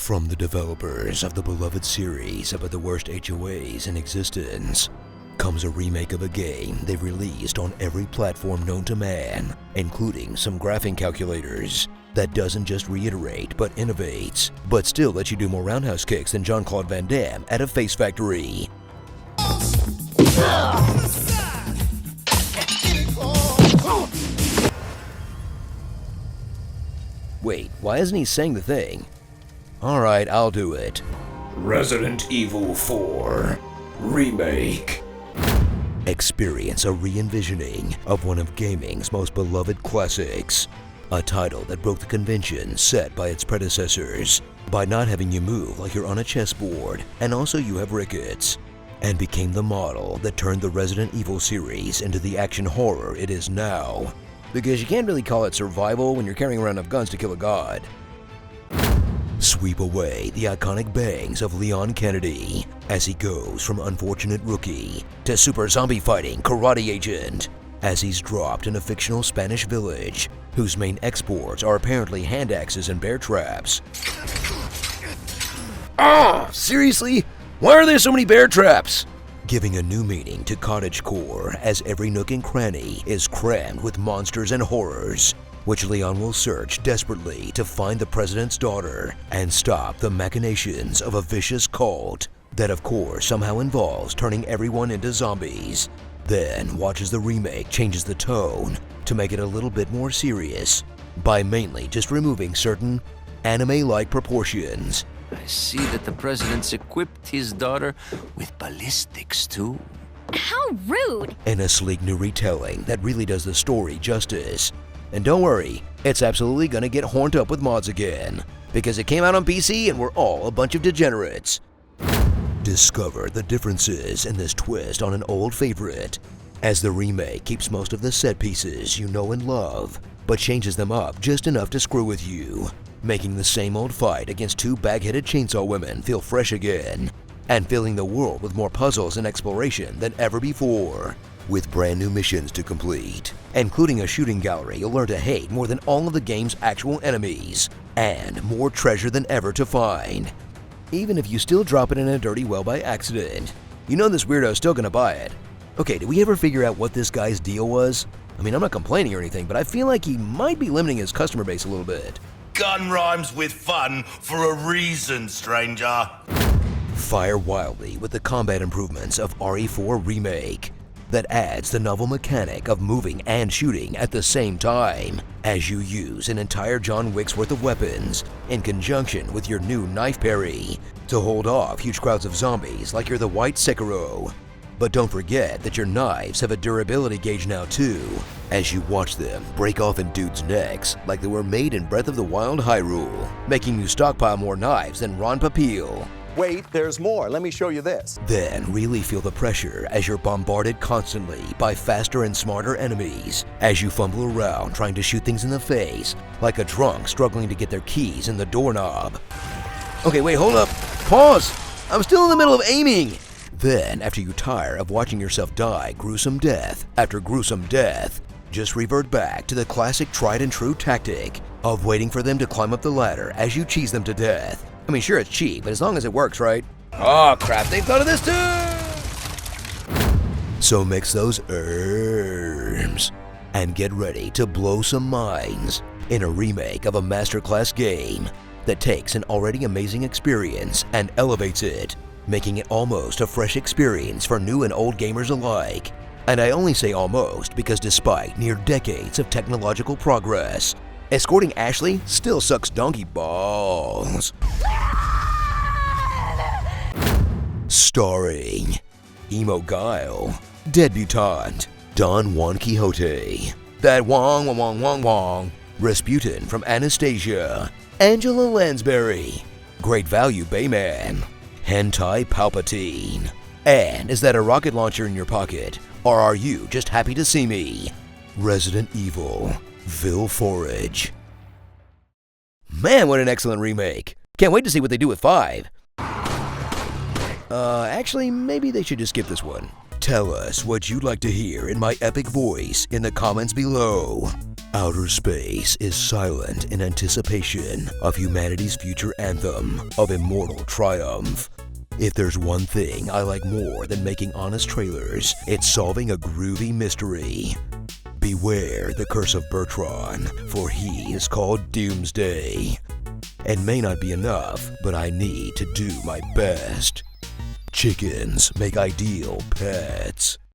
From the developers of the beloved series about the worst HOAs in existence, comes a remake of a game they've released on every platform known to man, including some graphing calculators, that doesn't just reiterate but innovates, but still lets you do more roundhouse kicks than Jean-Claude Van Damme at a Face Factory. Wait, why isn't he saying the thing? Alright, I'll do it. Resident Evil 4 Remake. Experience a re-envisioning of one of gaming's most beloved classics. A title that broke the convention set by its predecessors by not having you move like you're on a chessboard, and also you have rickets, and became the model that turned the Resident Evil series into the action horror it is now. Because you can't really call it survival when you're carrying around enough guns to kill a god. Sweep away the iconic bangs of Leon Kennedy as he goes from unfortunate rookie to super zombie fighting karate agent, as he's dropped in a fictional Spanish village whose main exports are apparently hand axes and bear traps. Seriously? Why are there so many bear traps? Giving a new meaning to cottagecore as every nook and cranny is crammed with monsters and horrors, which Leon will search desperately to find the president's daughter and stop the machinations of a vicious cult that of course somehow involves turning everyone into zombies. Then watch as the remake changes the tone to make it a little bit more serious by mainly just removing certain anime-like proportions. I see that the president's equipped his daughter with ballistics too. How rude! In a sleek new retelling that really does the story justice. And don't worry, it's absolutely gonna get horned up with mods again, because it came out on PC and we're all a bunch of degenerates. Discover the differences in this twist on an old favorite, as the remake keeps most of the set pieces you know and love, but changes them up just enough to screw with you, making the same old fight against two bag-headed chainsaw women feel fresh again, and filling the world with more puzzles and exploration than ever before, with brand new missions to complete, including a shooting gallery you'll learn to hate more than all of the game's actual enemies, and more treasure than ever to find. Even if you still drop it in a dirty well by accident, you know this weirdo's still gonna buy it. Okay, did we ever figure out what this guy's deal was? I mean, I'm not complaining or anything, but I feel like he might be limiting his customer base a little bit. Gun rhymes with fun for a reason, stranger. Fire wildly with the combat improvements of RE4 Remake that adds the novel mechanic of moving and shooting at the same time as you use an entire John Wick's worth of weapons in conjunction with your new knife parry to hold off huge crowds of zombies like you're the White Sekiro. But don't forget that your knives have a durability gauge now too, as you watch them break off in dudes' necks like they were made in Breath of the Wild Hyrule, making you stockpile more knives than Ron Papil. Wait, there's more. Let me show you this. Then really feel the pressure as you're bombarded constantly by faster and smarter enemies as you fumble around trying to shoot things in the face like a drunk struggling to get their keys in the doorknob. Okay, wait, hold up. Pause! I'm still in the middle of aiming! Then, after you tire of watching yourself die gruesome death after gruesome death, just revert back to the classic tried and true tactic of waiting for them to climb up the ladder as you cheese them to death. I mean, sure, it's cheap, but as long as it works, right? Oh crap, they thought of this too! So mix those herbs and get ready to blow some minds in a remake of a masterclass game that takes an already amazing experience and elevates it, making it almost a fresh experience for new and old gamers alike. And I only say almost because despite near decades of technological progress, escorting Ashley still sucks donkey balls. Starring Emo Guile, Debutante, Don Juan Quixote, That Wong Wong Wong Wong Wong, Rasputin from Anastasia, Angela Lansbury, Great Value Bayman, Hentai Palpatine. And is that a rocket launcher in your pocket, or are you just happy to see me? Resident Evil Vil Forage. Man, what an excellent remake. Can't wait to see what they do with 5. Actually, maybe they should just skip this one. Tell us what you'd like to hear in my epic voice in the comments below. Outer space is silent in anticipation of humanity's future anthem of immortal triumph. If there's one thing I like more than making honest trailers, it's solving a groovy mystery. Beware the curse of Bertrand, for he is called Doomsday. And may not be enough, but I need to do my best. Chickens make ideal pets.